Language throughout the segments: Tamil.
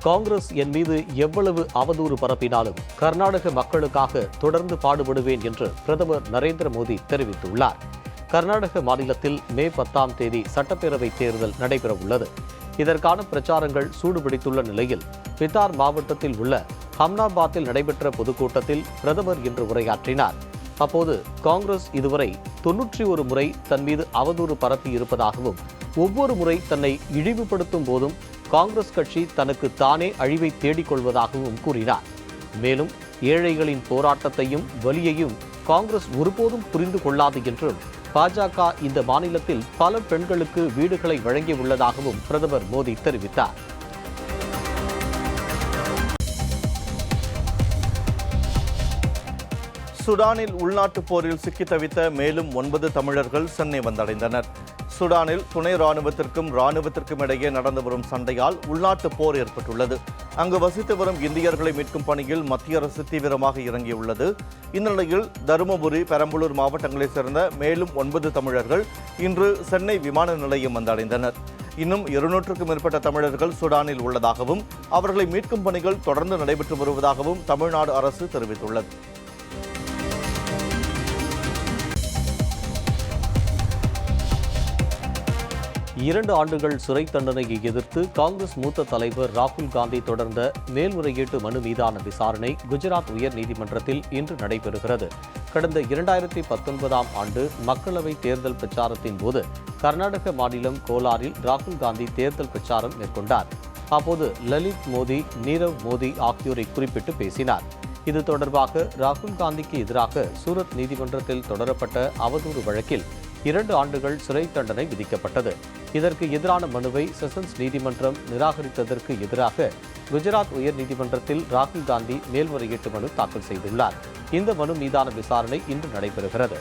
காங்கிரஸ் என் மீது எவ்வளவு அவதூறு பரப்பினாலும் கர்நாடக மக்களுக்காக தொடர்ந்து பாடுபடுவேன் என்று பிரதமர் நரேந்திர மோடி தெரிவித்துள்ளார். கர்நாடக மாநிலத்தில் மே 10ஆம் தேதி சட்டப்பேரவை தேர்தல் நடைபெறவுள்ளது. இதற்கான பிரச்சாரங்கள் சூடுபிடித்துள்ள நிலையில் பிதார் மாவட்டத்தில் உள்ள ஹம்னாபாத்தில் நடைபெற்ற பொதுக்கூட்டத்தில் பிரதமர் இன்று உரையாற்றினார். அப்போது காங்கிரஸ் இதுவரை 91 முறை தன் மீது அவதூறு பரப்பி இருப்பதாகவும், ஒவ்வொரு முறை தன்னை இழிவுபடுத்தும் போதும் காங்கிரஸ் கட்சி தனக்கு தானே அழிவை தேடிக்கொள்வதாகவும் கூறினார். மேலும் ஏழைகளின் போராட்டத்தையும் வலியையும் காங்கிரஸ் ஒருபோதும் புரிந்து கொள்ளாது என்றும், பாஜக இந்த மாநிலத்தில் பல பெண்களுக்கு வீடுகளை வழங்கியுள்ளதாகவும் பிரதமர் மோடி தெரிவித்தார். சுடானில் உள்நாட்டுப் போரில் சிக்கி தவித்த மேலும் 9 தமிழர்கள் சென்னை வந்தடைந்தனர். சுடானில் துணை ராணுவத்திற்கும் ராணுவத்திற்கும் இடையே நடந்து வரும் சண்டையால் உள்நாட்டுப் போர் ஏற்பட்டுள்ளது. அங்கு வசித்து வரும் இந்தியர்களை மீட்கும் பணியில் மத்திய அரசு தீவிரமாக இறங்கியுள்ளது. இந்நிலையில் தருமபுரி, பெரம்பலூர் மாவட்டங்களைச் சேர்ந்த மேலும் 9 தமிழர்கள் இன்று சென்னை விமான நிலையம் வந்தடைந்தனர். இன்னும் 200க்கும் மேற்பட்ட தமிழர்கள் சுடானில் உள்ளதாகவும், அவர்களை மீட்கும் பணிகள் தொடர்ந்து நடைபெற்று வருவதாகவும் தமிழ்நாடு அரசு தெரிவித்துள்ளது. 2 ஆண்டுகள் சிறை தண்டனையை எதிர்த்து காங்கிரஸ் மூத்த தலைவர் ராகுல் காந்தி தொடர்ந்த மேல்முறையீட்டு மனு மீதான விசாரணை குஜராத் உயர்நீதிமன்றத்தில் இன்று நடைபெறுகிறது. கடந்த 2019ஆம் ஆண்டு மக்களவை தேர்தல் பிரச்சாரத்தின் போது கர்நாடக மாநிலம் கோலாரில் ராகுல் காந்தி தேர்தல் பிரச்சாரம் மேற்கொண்டார். அப்போது லலித் மோடி, நீரவ் மோடி ஆகியோரை குறிப்பிட்டு பேசினார். இது தொடர்பாக ராகுல் காந்திக்கு எதிராக சூரத் நீதிமன்றத்தில் தொடரப்பட்ட அவதூறு வழக்கில் 2 ஆண்டுகள் சிறை தண்டனை விதிக்கப்பட்டது. இதற்கு எதிரான மனுவை செஷன்ஸ் நீதிமன்றம் நிராகரித்ததற்கு எதிராக குஜராத் உயர்நீதிமன்றத்தில் ராகுல் காந்தி மேல்முறையீட்டு மனு தாக்கல் செய்துள்ளார். இந்த மனு மீதான விசாரணை இன்று நடைபெறுகிறது.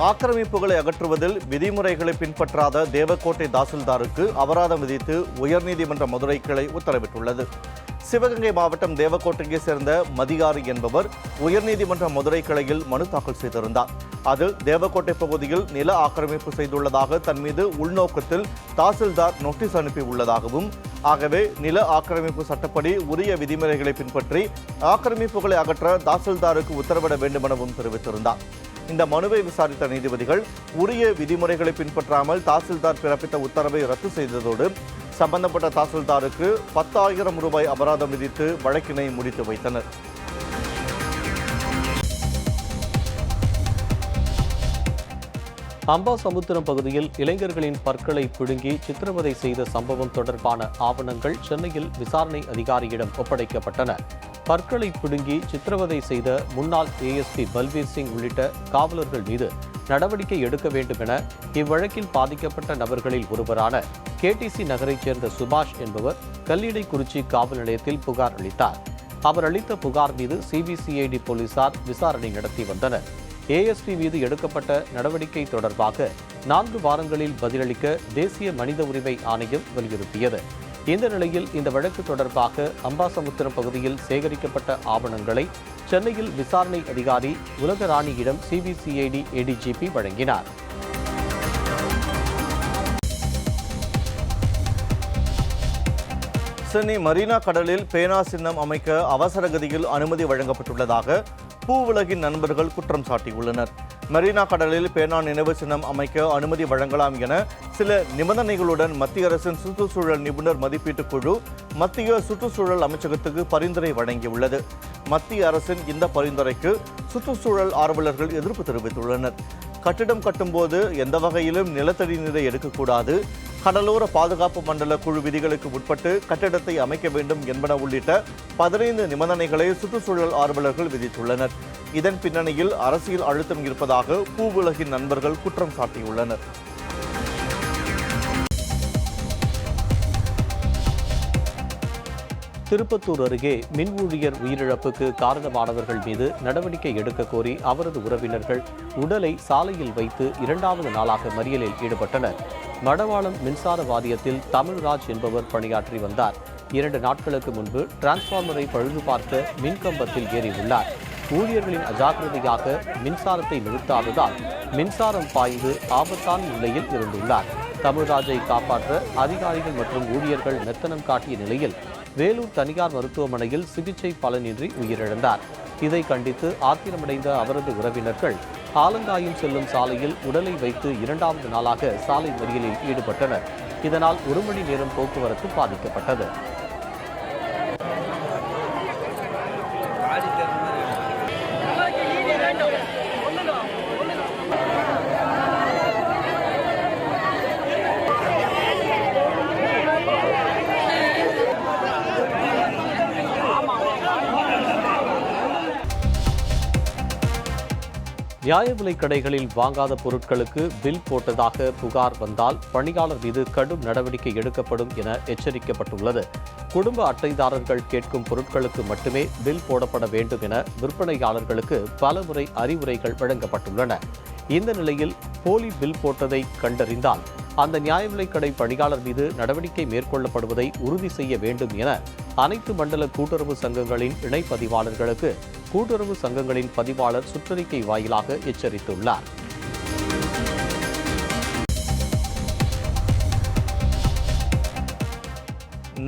ஆக்கிரமிப்புகளை அகற்றுவதில் விதிமுறைகளை பின்பற்றாத தேவக்கோட்டை தாசில்தாருக்கு அபராதம் விதித்து உயர்நீதிமன்ற மதுரை கிளை உத்தரவிட்டுள்ளது. சிவகங்கை மாவட்டம் தேவக்கோட்டையை சேர்ந்த மதியாரி என்பவர் உயர்நீதிமன்ற மதுரை கிளையில் மனு தாக்கல் செய்திருந்தார். அதில் தேவக்கோட்டை பகுதியில் நில ஆக்கிரமிப்பு செய்துள்ளதாக தன் மீது உள்நோக்கத்தில் தாசில்தார் நோட்டீஸ் அனுப்பி உள்ளதாகவும், ஆகவே நில ஆக்கிரமிப்பு சட்டப்படி உரிய விதிமுறைகளை பின்பற்றி ஆக்கிரமிப்புகளை அகற்ற தாசில்தாருக்கு உத்தரவிட வேண்டுமெனவும் தெரிவித்திருந்தார். இந்த மனுவை விசாரித்த நீதிபதிகள் உரிய விதிமுறைகளை பின்பற்றாமல் தாசில்தார் பிறப்பித்த உத்தரவை ரத்து செய்ததோடு சம்பந்தப்பட்ட தாசில்தாருக்கு 10,000 ரூபாய் அபராதம் விதித்து வழக்கினை முடித்து வைத்தனர். அம்பாசமுத்திரம் பகுதியில் இளைஞர்களின் பற்களை பிடுங்கி சித்திரவதை செய்த சம்பவம் தொடர்பான ஆவணங்கள் சென்னையில் விசாரணை அதிகாரியிடம் ஒப்படைக்கப்பட்டன. பற்களை பிடுங்கி சித்திரவதை செய்த முன்னாள் ஏஎஸ்பி பல்பீர் சிங் உள்ளிட்ட காவலர்கள் மீது நடவடிக்கை எடுக்க வேண்டும் என இவ்வழக்கில் பாதிக்கப்பட்ட நபர்களில் ஒருவரான கேடிசி நகரைச் சேர்ந்த சுபாஷ் என்பவர் கல்லிடைக்குறிச்சி காவல் நிலையத்தில் புகார் அளித்தார். அவர் அளித்த புகார் மீது சிபிசிஐடி போலீசார் விசாரணை நடத்தி வந்தனர். ஏஎஸ்பி மீது எடுக்கப்பட்ட நடவடிக்கை தொடர்பாக 4 வாரங்களில் பதிலளிக்க தேசிய மனித உரிமை ஆணையம் வலியுறுத்தியது. இந்த நிலையில் இந்த வழக்கு தொடர்பாக அம்பாசமுத்திரம் பகுதியில் சேகரிக்கப்பட்ட ஆவணங்களை சென்னையில் விசாரணை அதிகாரி உலகராணியிடம் சிபிசிஐடி ஏடிஜிபி வழங்கினார். சென்னை மரீனா கடலில் பேனா சின்னம் அமைக்க அவசர கதியில் அனுமதி வழங்கப்பட்டுள்ளதாக பூவுலகின் நண்பர்கள் குற்றம் சாட்டியுள்ளனர். மெரினா கடலில் பேனா நினைவு சின்னம் அமைக்க அனுமதி வழங்கலாம் என சில நிபந்தனைகளுடன் மத்திய அரசின் சுற்றுச்சூழல் நிபுணர் மதிப்பீட்டுக் குழு மத்திய சுற்றுச்சூழல் அமைச்சகத்துக்கு பரிந்துரை வழங்கியுள்ளது. மத்திய அரசின் இந்த பரிந்துரைக்கு சுற்றுச்சூழல் ஆர்வலர்கள் எதிர்ப்பு தெரிவித்துள்ளனர். கட்டிடம் கட்டும்போது எந்த வகையிலும் நிலத்தடி நீரை எடுக்கக்கூடாது, கடலோர பாதுகாப்பு மண்டல குழு விதிகளுக்கு உட்பட்டு கட்டிடத்தை அமைக்க வேண்டும் என்பன உள்ளிட்ட 15 நிபந்தனைகளை சுற்றுச்சூழல் ஆர்வலர்கள் விதித்துள்ளனர். இதன் பின்னணியில் அரசியல் அழுத்தம் இருப்பதாக பூவுலகின் நண்பர்கள் குற்றம் சாட்டியுள்ளனர். திருப்பத்தூர் அருகே மின் ஊழியர் உயிரிழப்புக்கு காரணமானவர்கள் மீது நடவடிக்கை எடுக்க கோரி அவரது உறவினர்கள் உடலை சாலையில் வைத்து 2வது நாளாக மறியலில் ஈடுபட்டனர். மடவாளம் மின்சார வாரியத்தில் தமிழ்ராஜ் என்பவர் பணியாற்றி வந்தார். 2 நாட்களுக்கு முன்பு டிரான்ஸ்பார்மரை பழுது பார்க்க மின்கம்பத்தில் ஏறியுள்ளார். ஊழியர்களின் அஜாக்கிரதையாக மின்சாரத்தை நிறுத்தாததால் மின்சாரம் பாய்ந்து ஆபத்தான நிலையில் இருந்துள்ளார். தமிழ்ராஜை காப்பாற்ற அதிகாரிகள் மற்றும் ஊழியர்கள் மெத்தனம் காட்டிய நிலையில் வேலூர் தனியார் மருத்துவமனையில் சிகிச்சை பலனின்றி உயிரிழந்தார். இதை கண்டித்து ஆத்திரமடைந்த அவரது உறவினர்கள் ஆலங்காயம் செல்லும் சாலையில் உடலை வைத்து 2வது நாளாக சாலை மறியலில் ஈடுபட்டனர். இதனால் 1 மணி நேரம் போக்குவரத்து பாதிக்கப்பட்டது. நியாய விலைக் கடைகளில் வாங்காத பொருட்களுக்கு பில் போட்டதாக புகார் வந்தால் பணியாளர் மீது கடும் நடவடிக்கை எடுக்கப்படும் என எச்சரிக்கப்பட்டுள்ளது. குடும்ப அட்டைதாரர்கள் கேட்கும் பொருட்களுக்கு மட்டுமே பில் போடப்பட வேண்டும் என விற்பனையாளர்களுக்கு பலமுறை அறிவுரைகள் வழங்கப்பட்டுள்ளன. இந்த நிலையில் போலி பில் போட்டதை கண்டறிந்தால் அந்த நியாய விலைக் கடை பணியாளர் மீது நடவடிக்கை மேற்கொள்ளப்படுவதை உறுதி செய்ய வேண்டும் என அனைத்து மண்டல கூட்டுறவு சங்கங்களின் இணைப்பதிவாளர்களுக்கு கூட்டுறவு சங்கங்களின் பதிவாளர் சுற்றறிக்கை வாயிலாக எச்சரித்துள்ளார்.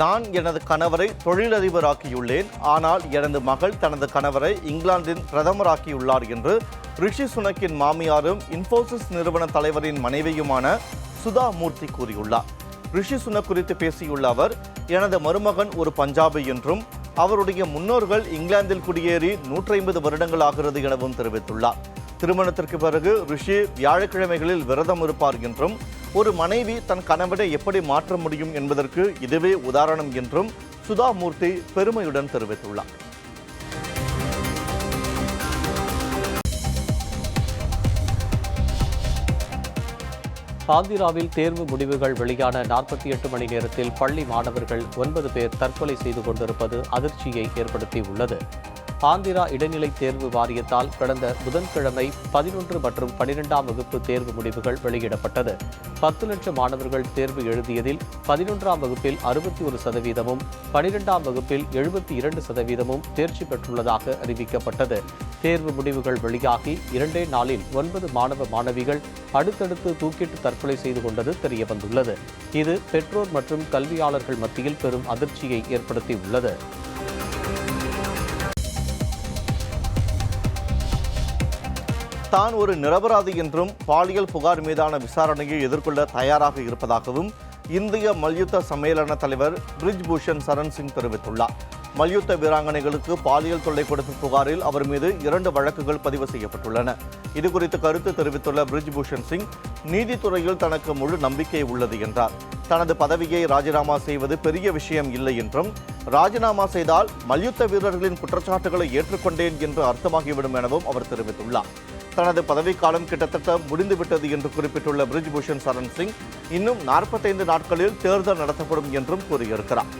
நான் எனது கணவரை தொழிலதிபராக்கியுள்ளேன், ஆனால் எனது மகள் தனது கணவரை இங்கிலாந்தின் பிரதமராக்கியுள்ளார் என்று ரிஷி சுனக்கின் மாமியாரும் இன்ஃபோசிஸ் நிறுவன தலைவரின் மனைவியுமான சுதா மூர்த்தி கூறியுள்ளார். ரிஷி சுனக் குறித்து பேசியுள்ள அவர், எனது மருமகன் ஒரு பஞ்சாபி என்றும் அவருடைய முன்னோர்கள் இங்கிலாந்தில் குடியேறி 150 வருடங்கள் ஆகிறது எனவும் தெரிவித்துள்ளார். திருமணத்திற்கு பிறகு ரிஷி வியாழக்கிழமைகளில் விரதம் இருப்பார் என்றும் ஒரு மனைவி தன் கணவரை எப்படி மாற்ற முடியும் என்பதற்கு இதுவே உதாரணம் என்றும் சுதா மூர்த்தி பெருமையுடன் தெரிவித்துள்ளார். ஆந்திராவில் தேர்வு முடிவுகள் வெளியான 48 மணி நேரத்தில் பள்ளி மாணவர்கள் 9 பேர் தற்கொலை செய்து கொண்டிருப்பது அதிர்ச்சியை ஏற்படுத்தியுள்ளது. ஆந்திரா இடைநிலை தேர்வு வாரியத்தால் கடந்த புதன்கிழமை 11 மற்றும் 12ஆம் வகுப்பு தேர்வு முடிவுகள் வெளியிடப்பட்டது. 10 லட்சம் மாணவர்கள் தேர்வு எழுதியதில் 11ஆம் வகுப்பில் 61%, 12ஆம் வகுப்பில் 72% தேர்ச்சி பெற்றுள்ளதாக அறிவிக்கப்பட்டது. தேர்வு முடிவுகள் வெளியாகி 2 நாளில் 9 மாணவ மாணவிகள் அடுத்தடுத்து தூக்கிட்டு தற்கொலை செய்து கொண்டது தெரியவந்துள்ளது. இது பெற்றோர் மற்றும் கல்வியாளர்கள் மத்தியில் பெரும் அதிர்ச்சியை ஏற்படுத்தியுள்ளது. தான் ஒரு நிரபராதி என்றும் பாலியல் புகார் மீதான விசாரணையை எதிர்கொள்ள தயாராக இருப்பதாகவும் இந்திய மல்யுத்த சம்மேளன தலைவர் பிரிஜ் பூஷன் சரண் சிங் தெரிவித்துள்ளார். மல்யுத்த வீராங்கனைகளுக்கு பாலியல் தொல்லை கொடுத்த புகாரில் அவர் மீது 2 வழக்குகள் பதிவு செய்யப்பட்டுள்ளன. இதுகுறித்து கருத்து தெரிவித்துள்ள பிரிஜ் பூஷன் சிங், நீதித்துறையில் தனக்கு முழு நம்பிக்கை உள்ளது என்றார். தனது பதவியை ராஜினாமா செய்வது பெரிய விஷயம் இல்லை என்றும், ராஜினாமா செய்தால் மல்யுத்த வீரர்களின் குற்றச்சாட்டுகளை ஏற்றுக்கொண்டேன் என்று அர்த்தமாகிவிடும் எனவும் அவர் தெரிவித்துள்ளார். தனது பதவிக்காலம் கிட்டத்தட்ட முடிந்துவிட்டது என்று குறிப்பிட்டுள்ள பிரிஜ் பூஷன் சரண் சிங், இன்னும் 45 நாட்களில் தேர்தல் நடத்தப்படும் என்றும் கூறியிருக்கிறார்.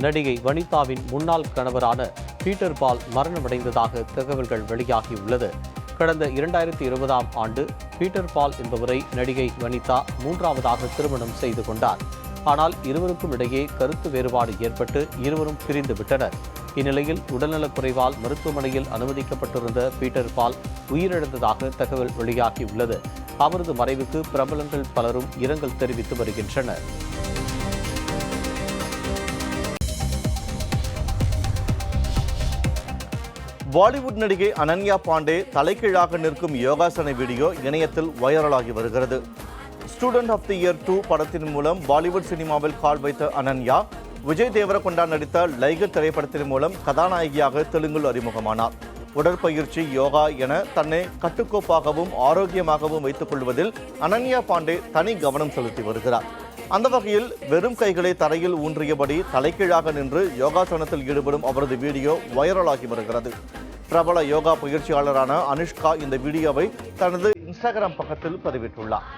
நடிகை வனிதாவின் முன்னாள் கணவரான பீட்டர் பால் மரணமடைந்ததாக தகவல்கள் வெளியாகியுள்ளது. கடந்த 2020ஆம் ஆண்டு பீட்டர் பால் என்பவரை நடிகை வனிதா 3வதாக திருமணம் செய்து கொண்டார். ஆனால் இருவருக்கும் இடையே கருத்து வேறுபாடு ஏற்பட்டு இருவரும் பிரிந்து விட்டனர். இந்நிலையில் உடல்நலக்குறைவால் மருத்துவமனையில் அனுமதிக்கப்பட்டிருந்த பீட்டர் பால் உயிரிழந்ததாக தகவல் வெளியாகியுள்ளது. அவரது மறைவுக்கு பிரபலங்கள் பலரும் இரங்கல் தெரிவித்து வருகின்றனர். பாலிவுட் நடிகை அனன்யா பாண்டே தலைகீழாக நிற்கும் யோகாசன வீடியோ இணையத்தில் வைரலாகி வருகிறது. ஸ்டூடெண்ட் ஆஃப் தி இயர் 2 படத்தின் மூலம் பாலிவுட் சினிமாவில் கால் வைத்த அனன்யா, விஜய் தேவரகொண்டா நடித்த லைகர் திரைப்படத்தின் மூலம் கதாநாயகியாக தெலுங்கில் அறிமுகமானார். உடற்பயிற்சி, யோகா என தன்னை கட்டுக்கோப்பாகவும் ஆரோக்கியமாகவும் வைத்துக் கொள்வதில் அனன்யா பாண்டே தனி கவனம் செலுத்தி வருகிறார். அந்த வகையில் வெறும் கைகளை தரையில் ஊன்றியபடி தலைகீழாக நின்று யோகாசனத்தில் ஈடுபடும் அவரது வீடியோ வைரலாகி வருகிறது. பிரபல யோகா பயிற்சியாளரான அனுஷ்கா இந்த வீடியோவை தனது இன்ஸ்டாகிராம் பக்கத்தில் பதிவிட்டுள்ளார்.